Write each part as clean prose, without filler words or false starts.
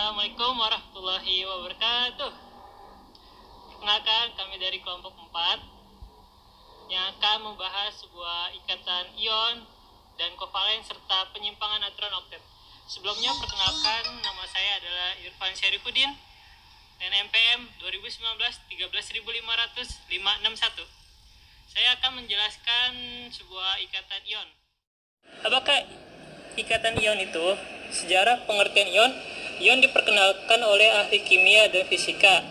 Assalamualaikum warahmatullahi wabarakatuh. Perkenalkan, kami dari kelompok 4 yang akan membahas sebuah ikatan ion dan kovalen serta penyimpangan aturan oktet. Sebelumnya, perkenalkan, nama saya adalah Irfan Syarifudin, NPM 2019 13500-561. Saya akan menjelaskan sebuah ikatan ion. Apakah ikatan ion itu? Sejarah pengertian ion. Ion diperkenalkan oleh ahli kimia dan fisika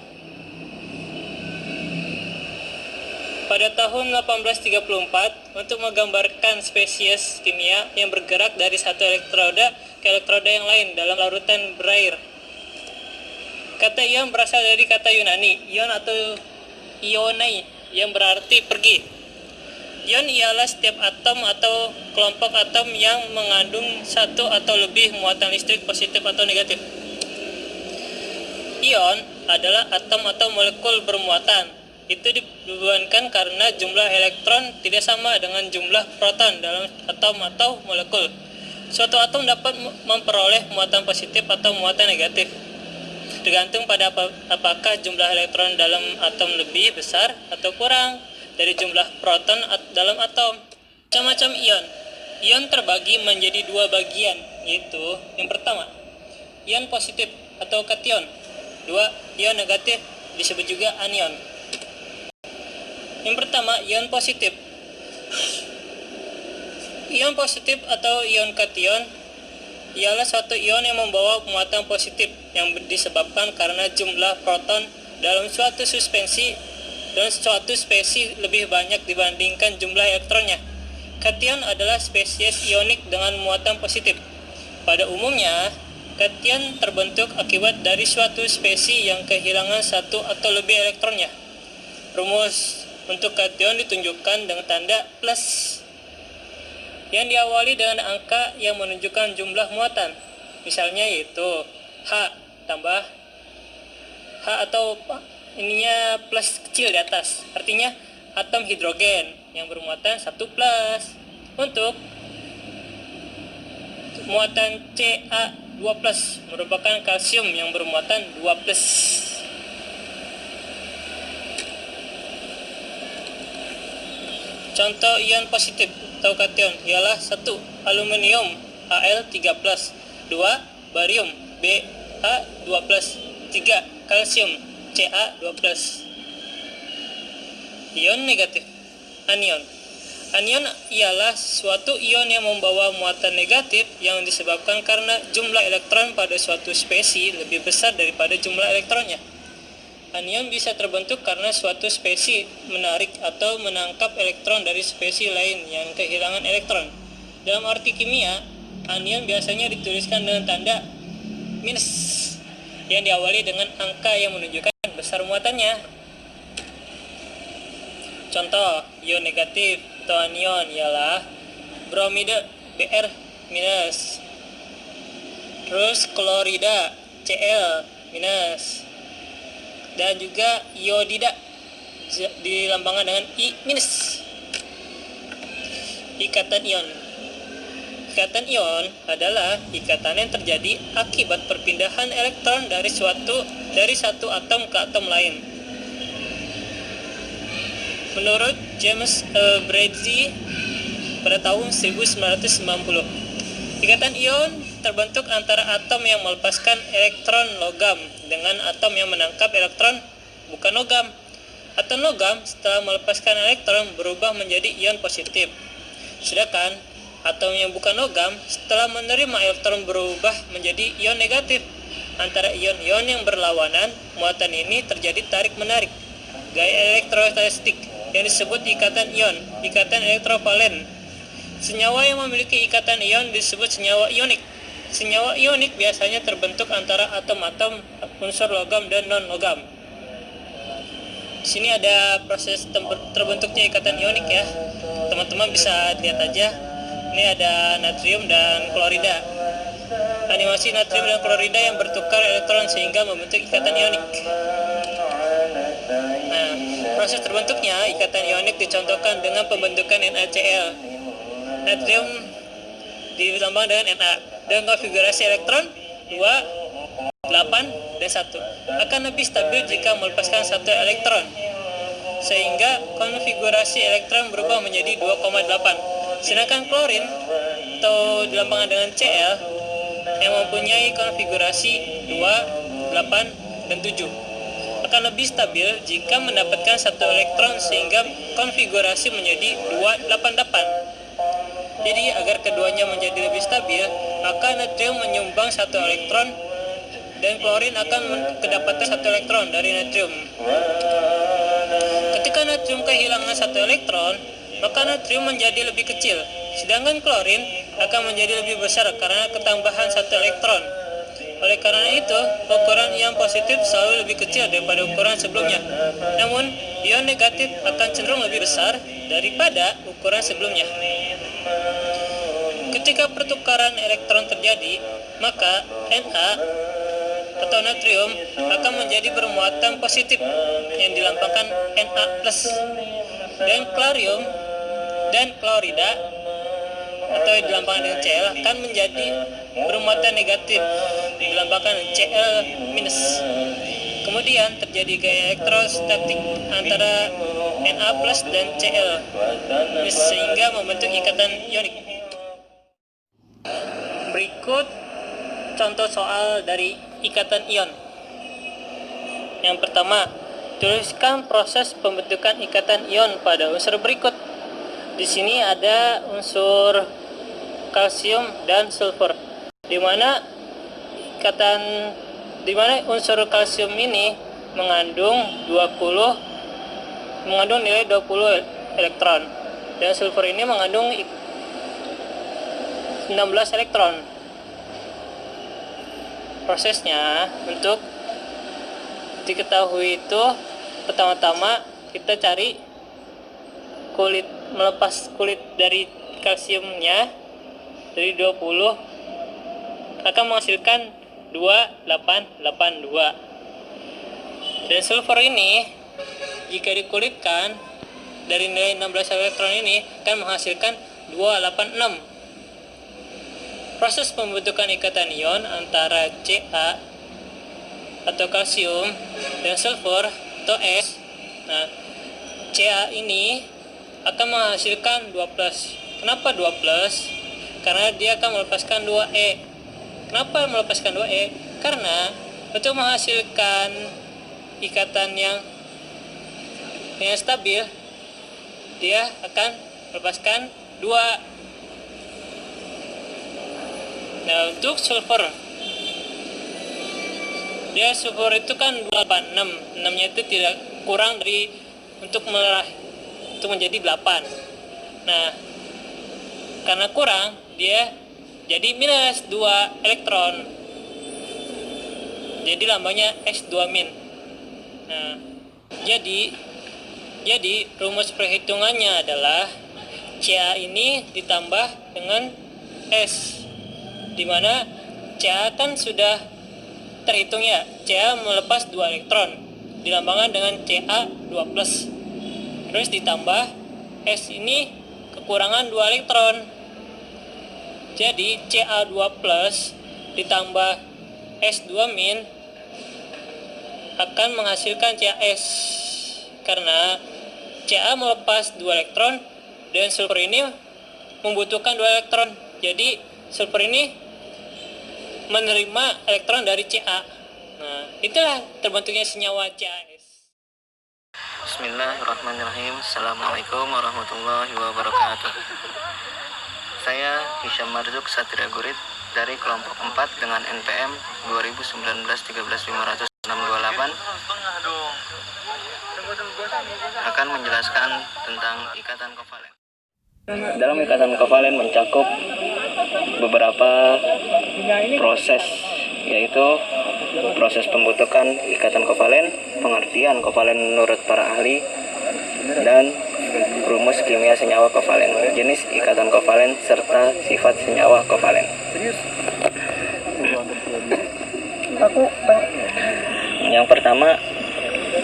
pada tahun 1834 untuk menggambarkan spesies kimia yang bergerak dari satu elektroda ke elektroda yang lain dalam larutan berair. Kata ion berasal dari kata Yunani, ion atau ionai, yang berarti pergi. Ion ialah setiap atom atau kelompok atom yang mengandung satu atau lebih muatan listrik positif atau negatif. Ion adalah atom atau molekul bermuatan. Itu dibebankan karena jumlah elektron tidak sama dengan jumlah proton dalam atom atau molekul. Suatu atom dapat memperoleh muatan positif atau muatan negatif, tergantung pada apakah jumlah elektron dalam atom lebih besar atau kurang dari jumlah proton dalam atom. Macam-macam ion. Ion terbagi menjadi dua bagian, yaitu yang pertama, ion positif atau kation. Dua, ion negatif, disebut juga anion. Yang pertama, ion positif. Ion positif atau ion kation ialah suatu ion yang membawa muatan positif yang disebabkan karena jumlah proton dalam suatu suspensi dan suatu spesies lebih banyak dibandingkan jumlah elektronnya. Kation adalah spesies ionik dengan muatan positif. Pada umumnya, kation terbentuk akibat dari suatu spesies yang kehilangan satu atau lebih elektronnya. Rumus untuk kation ditunjukkan dengan tanda plus yang diawali dengan angka yang menunjukkan jumlah muatan. Misalnya yaitu H tambah H atau ininya plus kecil di atas, artinya atom hidrogen yang bermuatan 1 plus. Untuk muatan Ca2 plus merupakan kalsium yang bermuatan 2 plus. Contoh ion positif atau kation ialah 1 aluminium Al3 plus, 2 barium Ba2 plus, 3 kalsium Ca2 plus. Ion negatif, anion. Anion ialah suatu ion yang membawa muatan negatif yang disebabkan karena jumlah elektron pada suatu spesies lebih besar daripada jumlah elektronnya. Anion bisa terbentuk karena suatu spesies menarik atau menangkap elektron dari spesies lain yang kehilangan elektron. Dalam arti kimia, anion biasanya dituliskan dengan tanda minus yang diawali dengan angka yang menunjukkan besar muatannya. Contoh ion negatif atau anion ialah bromida Br minus, terus klorida Cl minus, dan juga iodida dilambangkan dengan I minus. Ikatan ion. Ikatan ion adalah ikatan yang terjadi akibat perpindahan elektron dari satu atom ke atom lain. Menurut James Bradley pada tahun 1990, ikatan ion terbentuk antara atom yang melepaskan elektron logam dengan atom yang menangkap elektron bukan logam. Atom logam setelah melepaskan elektron berubah menjadi ion positif, sedangkan atom yang bukan logam setelah menerima elektron berubah menjadi ion negatif. Antara ion-ion yang berlawanan, muatan ini terjadi tarik-menarik gaya elektrostatik yang disebut ikatan ion, ikatan elektrovalen. Senyawa yang memiliki ikatan ion disebut senyawa ionik. Senyawa ionik biasanya terbentuk antara atom-atom unsur logam dan non-logam. Di sini ada proses terbentuknya ikatan ionik ya. Teman-teman bisa lihat aja. Ini ada natrium dan klorida. Animasi natrium dan klorida yang bertukar elektron sehingga membentuk ikatan ionik. Nah, proses terbentuknya ikatan ionik dicontohkan dengan pembentukan NaCl. Natrium dilambang dengan Na. Dan konfigurasi elektron 2 8 dan 1 akan lebih stabil jika melepaskan satu elektron, sehingga konfigurasi elektron berubah menjadi 2,8. Sedangkan klorin atau dilambangkan dengan Cl yang mempunyai konfigurasi 2, 8, dan 7 akan lebih stabil jika mendapatkan satu elektron, sehingga konfigurasi menjadi 288. Jadi agar keduanya menjadi lebih stabil, maka natrium menyumbang satu elektron dan klorin akan kedapatan satu elektron dari natrium. Ketika natrium kehilangan satu elektron, maka natrium menjadi lebih kecil, sedangkan klorin akan menjadi lebih besar karena ketambahan satu elektron. Oleh karena itu, ukuran ion positif selalu lebih kecil daripada ukuran sebelumnya. Namun, ion negatif akan cenderung lebih besar daripada ukuran sebelumnya. Ketika pertukaran elektron terjadi, maka Na atau natrium akan menjadi bermuatan positif yang dilambangkan Na+, dan klorium dan klorida atau dilambangkan dengan Cl akan menjadi bermuatan negatif dilambangkan Cl-. Kemudian terjadi gaya elektrostatik antara Na+ dan Cl sehingga membentuk ikatan ionik. Berikut contoh soal dari ikatan ion. Yang pertama, tuliskan proses pembentukan ikatan ion pada unsur berikut. Di sini ada unsur kalsium dan sulfur, di mana unsur kalsium ini mengandung nilai 20 elektron, dan sulfur ini mengandung 16 elektron. Prosesnya untuk diketahui itu, pertama-tama kita cari melepas kulit dari kalsiumnya dari 20 akan menghasilkan 2882. Dan sulfur ini jika dikulitkan dari nilai 16 elektron ini akan menghasilkan 286. Proses pembentukan ikatan ion antara Ca atau kalsium dan sulfur atau S. Nah, Ca ini akan menghasilkan 2+. Kenapa 2+? Karena dia akan melepaskan 2E. Kenapa melepaskan 2E? Karena untuk menghasilkan ikatan yang stabil, dia akan melepaskan 2. Nah, untuk sulfur, sulfur itu kan 286. 6-nya itu tidak kurang dari untuk menjadi 8. Nah, karena kurang, dia jadi minus 2 elektron. Jadi lambangnya S2-. Nah, jadi rumus perhitungannya adalah Ca ini ditambah dengan S, di mana Ca kan sudah terhitung ya. Ca melepas 2 elektron, dilambangkan dengan Ca2+. Terus ditambah S ini kekurangan 2 elektron. Jadi Ca2+ ditambah S2- akan menghasilkan Cas, karena Ca melepas 2 elektron dan sulfur ini membutuhkan 2 elektron. Jadi sulfur ini menerima elektron dari Ca. Nah, itulah terbentuknya senyawa Cas. Bismillahirrahmanirrahim. Assalamualaikum warahmatullahi wabarakatuh. Saya Hisham Marzuk Satria Gurit dari kelompok 4 dengan NPM 2019-13568 akan menjelaskan tentang ikatan kovalen. Dalam ikatan kovalen mencakup beberapa proses, yaitu proses pembentukan ikatan kovalen, pengertian kovalen menurut para ahli, dan rumus kimia senyawa kovalen, jenis ikatan kovalen, serta sifat senyawa kovalen. Yang pertama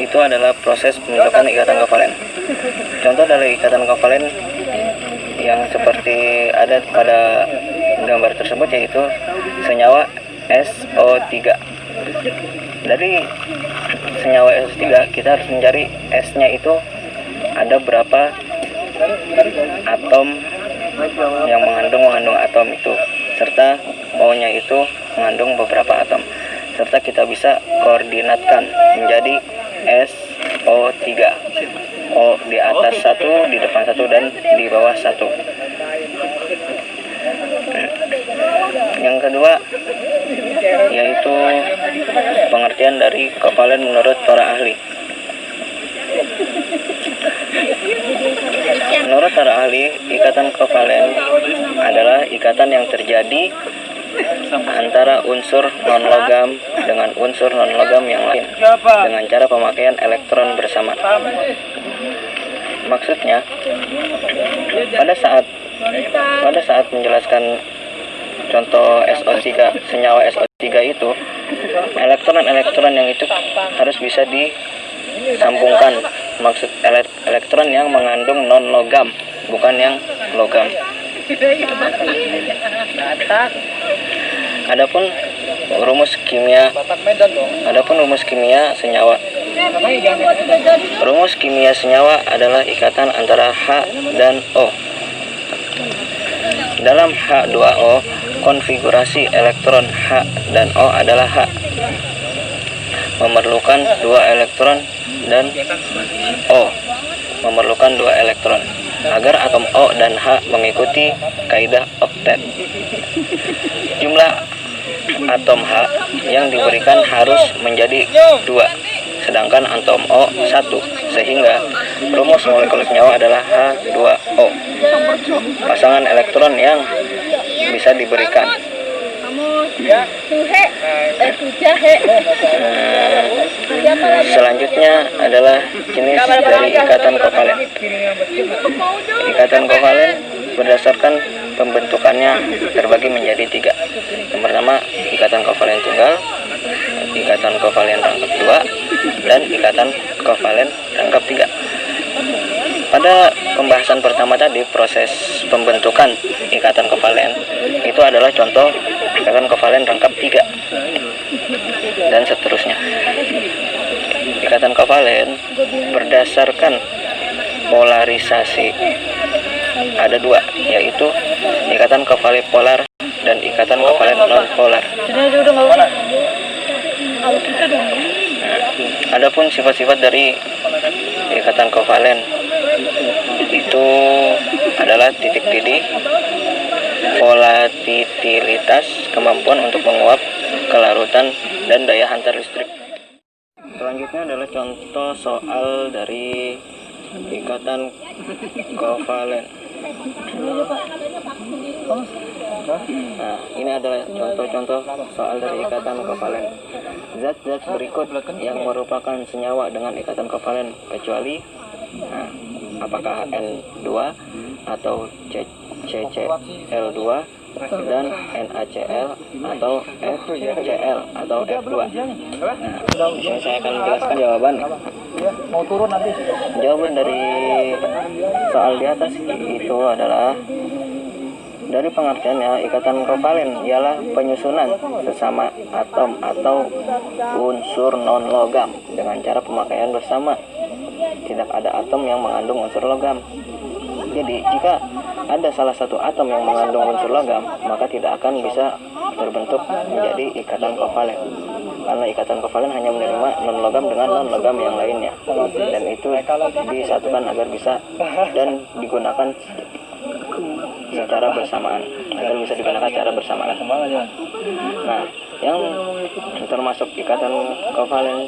itu adalah proses pembentukan ikatan kovalen. Contoh dari ikatan kovalen yang seperti ada pada gambar tersebut yaitu senyawa SO3. Dari senyawa SO3 kita harus mencari S-nya itu ada berapa atom yang mengandung atom itu, serta O-nya itu mengandung beberapa atom, serta kita bisa koordinatkan menjadi SO3. O di atas 1, di depan 1, dan di bawah 1. Yang kedua yaitu pengertian dari kovalen menurut para ahli. Menurut para ahli, ikatan kovalen adalah ikatan yang terjadi antara unsur non-logam dengan unsur non-logam yang lain dengan cara pemakaian elektron bersama. Maksudnya, pada saat menjelaskan contoh SO3, senyawa SO3 itu, elektron yang itu harus bisa disambungkan. Maksud elektron yang mengandung non-logam, bukan yang logam. Adapun rumus kimia senyawa. Rumus kimia senyawa adalah ikatan antara H dan O. Dalam H2O, konfigurasi elektron H dan O adalah H. Memerlukan 2 elektron dan O memerlukan 2 elektron agar atom O dan H mengikuti kaidah oktet. Jumlah atom H yang diberikan harus menjadi 2, sedangkan atom O 1, sehingga rumus molekul senyawa adalah H2O. Pasangan elektron yang bisa diberikan. Selanjutnya adalah jenis dari ikatan kovalen. Ikatan kovalen berdasarkan pembentukannya terbagi menjadi 3. Yang pertama, ikatan kovalen tunggal, ikatan kovalen rangkap 2, dan ikatan kovalen rangkap 3. Pada pembahasan pertama tadi, proses pembentukan ikatan kovalen itu adalah contoh ikatan kovalen rangkap 3 dan seterusnya. Ikatan kovalen berdasarkan polarisasi ada 2, yaitu ikatan kovalen polar dan ikatan kovalen non polar. Adapun sifat-sifat dari ikatan kovalen itu adalah titik didih, volatilitasi, kemampuan untuk menguap, kelarutan, dan daya hantar listrik. Selanjutnya adalah contoh soal dari ikatan kovalen. Nah, ini adalah contoh-contoh soal dari ikatan kovalen. Zat-zat berikut yang merupakan senyawa dengan ikatan kovalen kecuali apakah N2 atau CCl2 dan NaCl atau FCl atau F2. Nah, ini saya akan menjelaskan jawaban. Jawaban dari soal di atas itu adalah, dari pengertiannya, ikatan kovalen ialah penyusunan sesama atom atau unsur non-logam dengan cara pemakaian bersama. Tidak ada atom yang mengandung unsur logam. Jadi, jika ada salah satu atom yang mengandung unsur logam, maka tidak akan bisa terbentuk menjadi ikatan kovalen. Karena ikatan kovalen hanya menerima non-logam dengan non-logam yang lainnya. Dan itu disatukan agar bisa dan digunakan secara bersamaan, agar bisa digunakan secara bersamaan. Nah, yang termasuk ikatan kovalen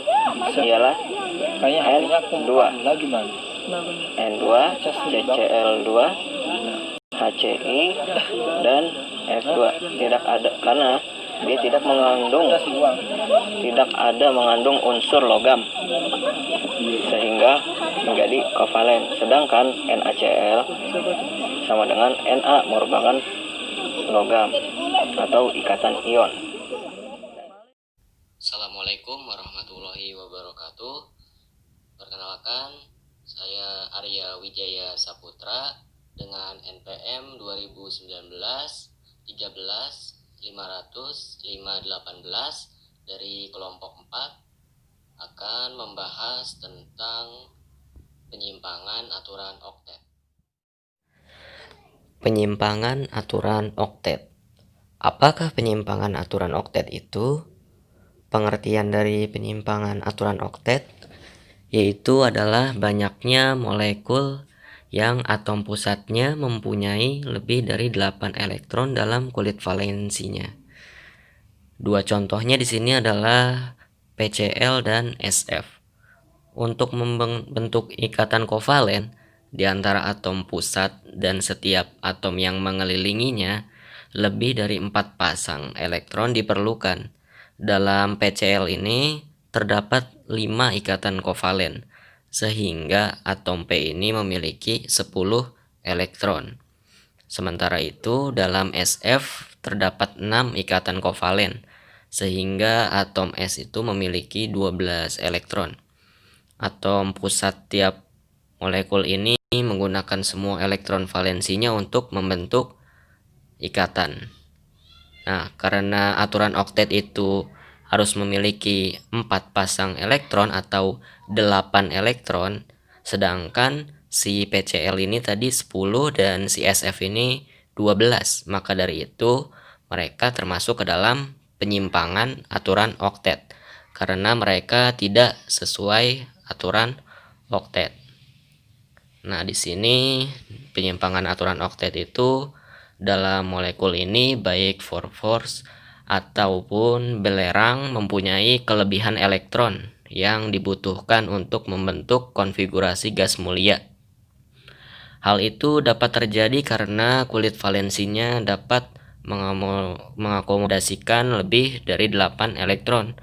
ialah N2, CCl2, HCI, dan F2. Tidak ada, karena dia tidak ada mengandung unsur logam, sehingga menjadi kovalen. Sedangkan NaCl sama dengan Na merupakan logam atau ikatan ion. Assalamualaikum warahmatullahi wabarakatuh. Perkenalkan, saya Arya Wijaya Saputra dengan NPM 2019 13 500 518 dari kelompok 4 akan membahas tentang penyimpangan aturan oktet. Penyimpangan aturan oktet. Apakah penyimpangan aturan oktet itu? Pengertian dari penyimpangan aturan oktet yaitu adalah banyaknya molekul yang atom pusatnya mempunyai lebih dari 8 elektron dalam kulit valensinya. Dua contohnya di sini adalah PCl dan SF. Untuk membentuk ikatan kovalen di antara atom pusat dan setiap atom yang mengelilinginya, lebih dari 4 pasang elektron diperlukan. Dalam PCl ini terdapat 5 ikatan kovalen, sehingga atom P ini memiliki 10 elektron. Sementara itu, dalam SF terdapat 6 ikatan kovalen, sehingga atom S itu memiliki 12 elektron. Atom pusat tiap molekul ini menggunakan semua elektron valensinya untuk membentuk ikatan. Nah, karena aturan oktet itu harus memiliki 4 pasang elektron atau 8 elektron, sedangkan si PCl ini tadi 10 dan si SF ini 12. Maka dari itu mereka termasuk ke dalam penyimpangan aturan oktet karena mereka tidak sesuai aturan oktet. Nah, di sini penyimpangan aturan oktet itu dalam molekul ini baik force ataupun belerang mempunyai kelebihan elektron yang dibutuhkan untuk membentuk konfigurasi gas mulia. Hal itu dapat terjadi karena kulit valensinya dapat mengakomodasikan lebih dari 8 elektron.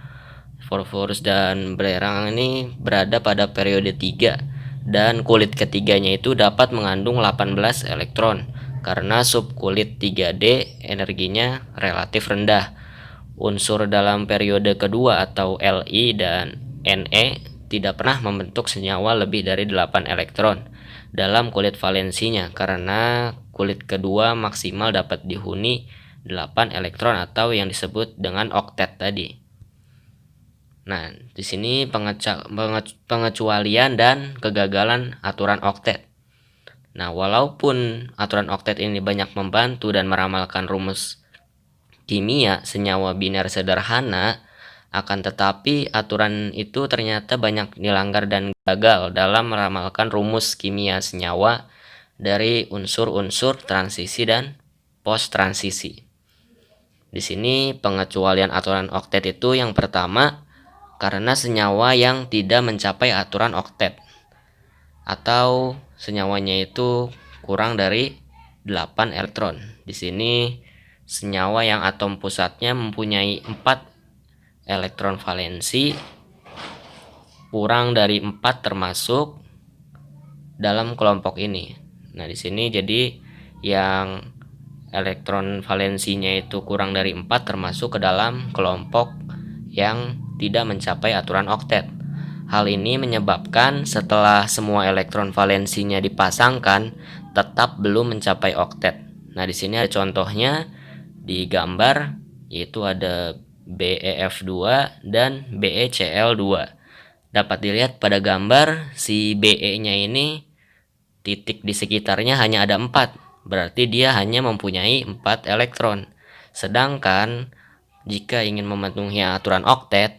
Force dan belerang ini berada pada periode 3 dan kulit ketiganya itu dapat mengandung 18 elektron karena subkulit 3D energinya relatif rendah. Unsur dalam periode kedua atau Li dan Ne tidak pernah membentuk senyawa lebih dari 8 elektron dalam kulit valensinya karena kulit kedua maksimal dapat dihuni 8 elektron atau yang disebut dengan oktet tadi. Nah, di sini pengecualian dan kegagalan aturan oktet. Nah, walaupun aturan oktet ini banyak membantu dan meramalkan rumus kimia senyawa biner sederhana, akan tetapi aturan itu ternyata banyak dilanggar dan gagal dalam meramalkan rumus kimia senyawa dari unsur-unsur transisi dan post transisi. Di sini pengecualian aturan oktet itu yang pertama karena senyawa yang tidak mencapai aturan oktet atau senyawanya itu kurang dari 8 elektron. Di sini senyawa yang atom pusatnya mempunyai 4 elektron valensi kurang dari 4 termasuk dalam kelompok ini. Nah, di sini jadi yang elektron valensinya itu kurang dari 4 termasuk ke dalam kelompok yang tidak mencapai aturan oktet. Hal ini menyebabkan setelah semua elektron valensinya dipasangkan tetap belum mencapai oktet. Nah, di sini ada contohnya di gambar, yaitu ada BeF2 dan BeCl2. Dapat dilihat pada gambar si Be-nya ini titik di sekitarnya hanya ada 4, berarti dia hanya mempunyai 4 elektron. Sedangkan jika ingin memenuhi aturan oktet,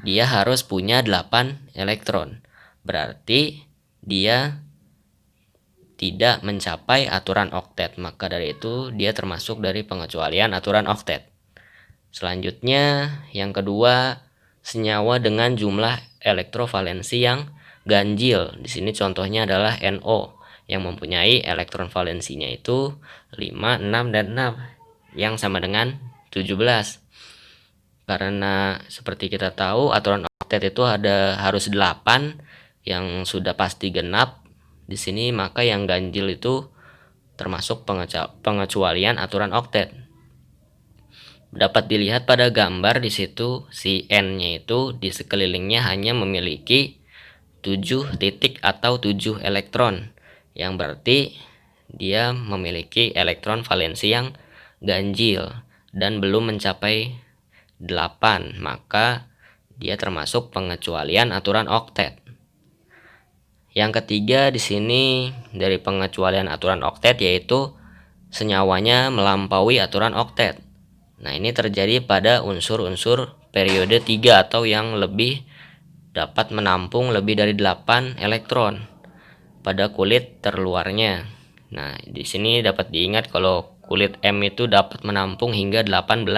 dia harus punya 8 elektron. Berarti dia tidak mencapai aturan oktet, maka dari itu dia termasuk dari pengecualian aturan oktet. Selanjutnya, yang kedua, senyawa dengan jumlah elektrovalensi yang ganjil. Di sini contohnya adalah NO yang mempunyai elektron valensinya itu 5, 6, dan 6 yang sama dengan 17. Karena seperti kita tahu aturan oktet itu harus 8 yang sudah pasti genap. Di sini maka yang ganjil itu termasuk pengecualian aturan oktet. Dapat dilihat pada gambar di situ si N-nya itu di sekelilingnya hanya memiliki 7 titik atau 7 elektron, yang berarti dia memiliki elektron valensi yang ganjil dan belum mencapai 8, maka dia termasuk pengecualian aturan oktet. Yang ketiga di sini dari pengecualian aturan oktet yaitu senyawanya melampaui aturan oktet. Nah, ini terjadi pada unsur-unsur periode 3 atau yang lebih dapat menampung lebih dari 8 elektron pada kulit terluarnya. Nah, di sini dapat diingat kalau kulit M itu dapat menampung hingga 18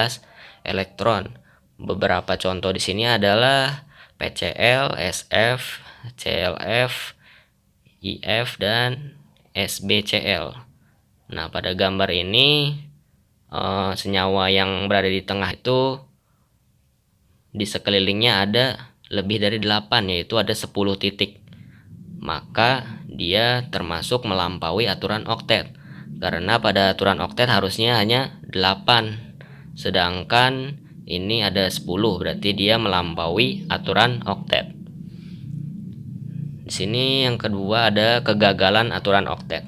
elektron. Beberapa contoh di sini adalah PCl, SF, CLF, IF, dan SBCl. Nah, pada gambar ini senyawa yang berada di tengah itu di sekelilingnya ada lebih dari 8, yaitu ada 10 titik. Maka dia termasuk melampaui aturan oktet. Karena pada aturan oktet harusnya hanya 8. Sedangkan ini ada 10, berarti dia melampaui aturan oktet. Di sini yang kedua ada kegagalan aturan oktet.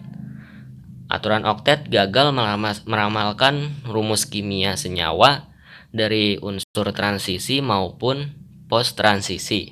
Aturan oktet gagal meramalkan rumus kimia senyawa dari unsur transisi maupun post transisi.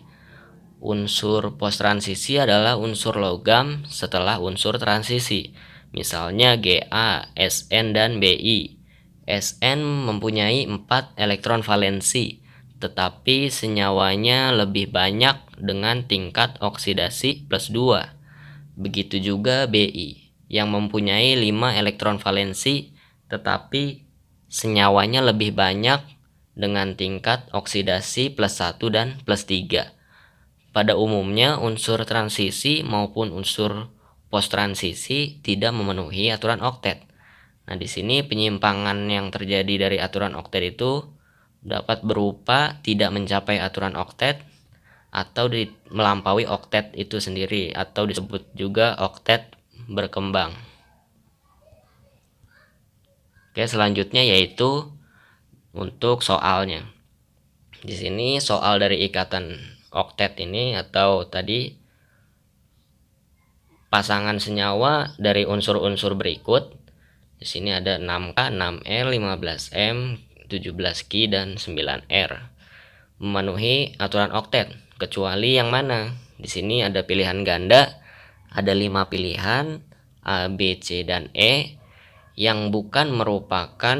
Unsur post transisi adalah unsur logam setelah unsur transisi. Misalnya Ga, Sn, dan Bi. Sn mempunyai 4 elektron valensi, tetapi senyawanya lebih banyak dengan tingkat oksidasi +2. Begitu juga Bi yang mempunyai 5 elektron valensi, tetapi senyawanya lebih banyak dengan tingkat oksidasi +1 dan +3. Pada umumnya unsur transisi maupun unsur post transisi tidak memenuhi aturan oktet. Nah, di sini penyimpangan yang terjadi dari aturan oktet itu dapat berupa tidak mencapai aturan oktet atau melampaui oktet itu sendiri, atau disebut juga oktet berkembang. Oke, selanjutnya yaitu untuk soalnya. Di sini soal dari ikatan oktet ini atau tadi pasangan senyawa dari unsur-unsur berikut. Di sini ada 6K, 6R, 15M, 17Ki, dan 9R. Memenuhi aturan oktet, kecuali yang mana? Di sini ada pilihan ganda, ada 5 pilihan A, B, C, dan E yang bukan merupakan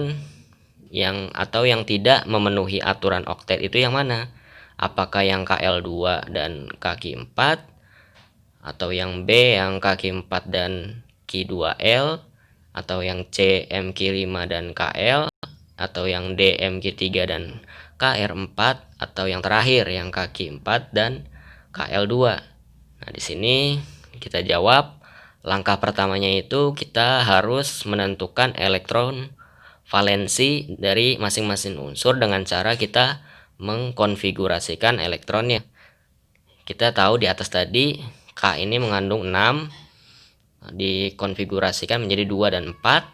yang tidak memenuhi aturan oktet itu yang mana? Apakah yang Kl2 dan Kq4, atau yang B yang Kq4 dan Ki2L, atau yang C Mq5 dan Kl, atau yang D Mq3 dan Kr4, atau yang terakhir yang Kq4 dan Kl2. Nah, di sini kita jawab. Langkah pertamanya itu kita harus menentukan elektron valensi dari masing-masing unsur dengan cara kita mengkonfigurasikan elektronnya. Kita tahu di atas tadi K ini mengandung 6, dikonfigurasikan menjadi 2 dan 4.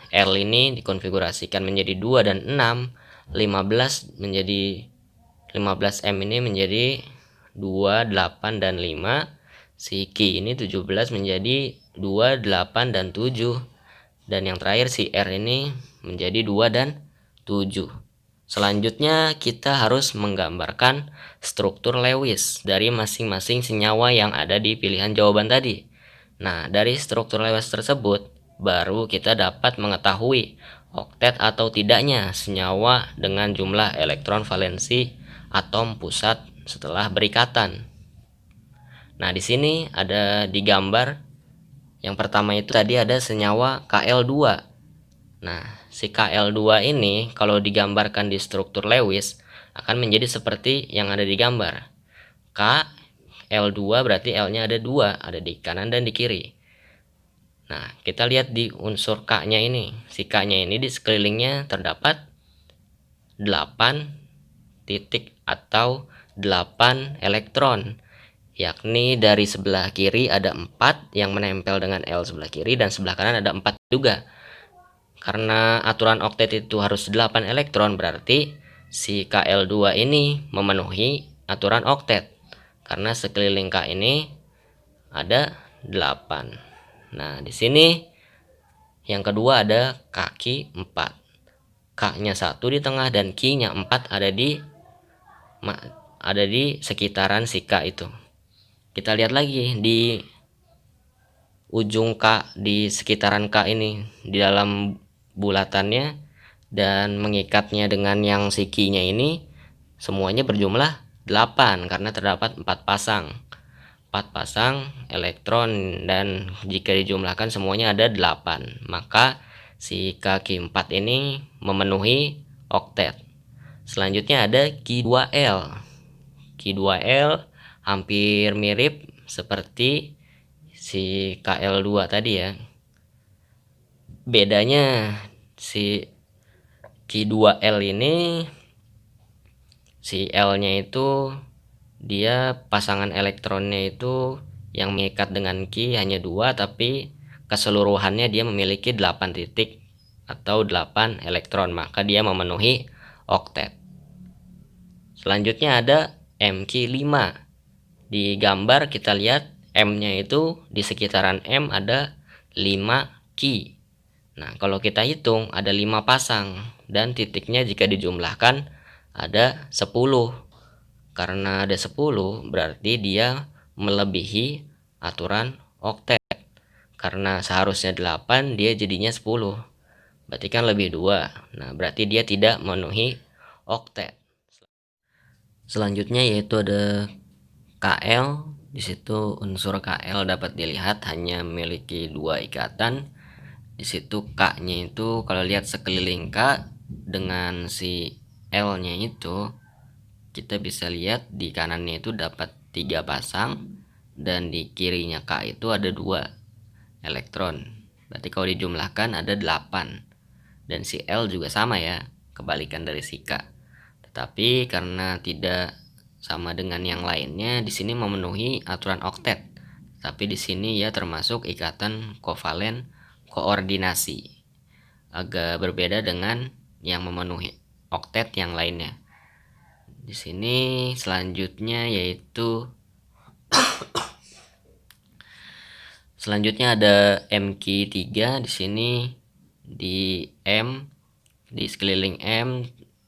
L ini dikonfigurasikan menjadi 2 dan 6. 15 menjadi 15M ini menjadi 2, 8, dan 5. Si Ki ini 17 menjadi 2, 8, dan 7. Dan yang terakhir si R ini menjadi 2 dan 7. Selanjutnya kita harus menggambarkan struktur Lewis dari masing-masing senyawa yang ada di pilihan jawaban tadi. Nah, dari struktur Lewis tersebut baru kita dapat mengetahui oktet atau tidaknya senyawa dengan jumlah elektron valensi atom pusat setelah berikatan. Nah, di sini ada digambar. Yang pertama itu tadi ada senyawa Kl2. Nah, si Kl2 ini kalau digambarkan di struktur Lewis akan menjadi seperti yang ada di gambar. Kl2 berarti L-nya ada 2, ada di kanan dan di kiri. Nah, kita lihat di unsur K-nya ini. Si K-nya ini di sekelilingnya terdapat 8 titik atau 8 elektron. Yakni dari sebelah kiri ada 4 yang menempel dengan L sebelah kiri, dan sebelah kanan ada 4 juga. Karena aturan oktet itu harus 8 elektron, berarti si Kl2 ini memenuhi aturan oktet. Karena sekeliling K ini ada 8. Nah, di sini yang kedua ada kaki 4. K-nya 1 di tengah dan Q-nya 4 ada di sekitaran si K itu. Kita lihat lagi di ujung K, di sekitaran K ini, di dalam bulatannya dan mengikatnya dengan yang si Q-nya ini, semuanya berjumlah 8 karena terdapat 4 pasang elektron, dan jika dijumlahkan semuanya ada 8, maka si K4 ini memenuhi oktet. Selanjutnya ada Q2L. Q2L hampir mirip seperti si KL2 tadi ya. Bedanya si Q2L ini, si L-nya itu dia pasangan elektronnya itu yang mengikat dengan Q hanya 2, tapi keseluruhannya dia memiliki 8 titik atau 8 elektron, maka dia memenuhi oktet. Selanjutnya ada MQ5. Di gambar kita lihat M-nya itu di sekitaran M ada 5 Q. Nah, kalau kita hitung ada 5 pasang dan titiknya jika dijumlahkan ada 10. Karena ada 10 berarti dia melebihi aturan oktet. Karena seharusnya 8, dia jadinya 10. Berarti kan lebih 2. Nah, berarti dia tidak memenuhi oktet. Selanjutnya yaitu ada KL. Di situ unsur KL dapat dilihat hanya memiliki 2 ikatan. Di situ K-nya itu kalau lihat sekeliling K dengan si L-nya itu, kita bisa lihat di kanannya itu dapat 3 pasang dan di kirinya K itu ada 2 elektron. Berarti kalau dijumlahkan ada 8. Dan si L juga sama ya, kebalikan dari si K. Tetapi karena tidak sama dengan yang lainnya, di sini memenuhi aturan oktet. Tapi di sini ya termasuk ikatan kovalen koordinasi. Agak berbeda dengan yang memenuhi oktet yang lainnya. Di sini selanjutnya yaitu selanjutnya ada MQ3. Di sini di sekeliling M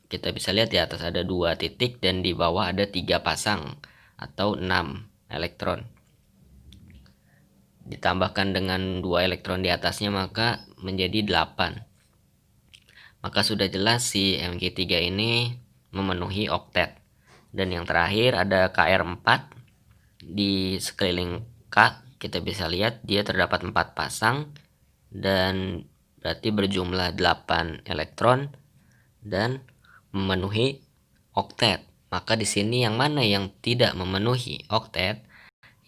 kita bisa lihat di atas ada 2 titik dan di bawah ada 3 pasang atau 6 elektron. Ditambahkan dengan 2 elektron di atasnya maka menjadi 8. Maka sudah jelas si MQ3 ini memenuhi oktet. Dan yang terakhir ada KR4. Di sekeliling K kita bisa lihat dia terdapat 4 pasang dan berarti berjumlah 8 elektron dan memenuhi oktet. Maka di sini yang mana yang tidak memenuhi oktet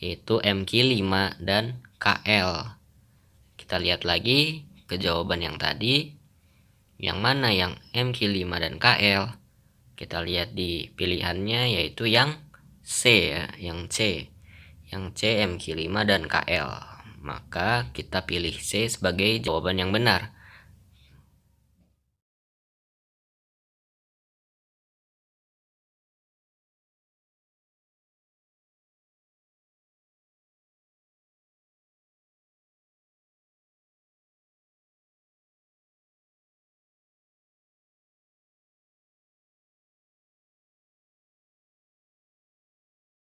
yaitu MQ5 dan KL. Kita lihat lagi ke jawaban yang tadi. Yang mana yang MQ5 dan KL? Kita lihat di pilihannya yaitu yang C ya, yang C. Yang C MQ5 dan KL. Maka kita pilih C sebagai jawaban yang benar.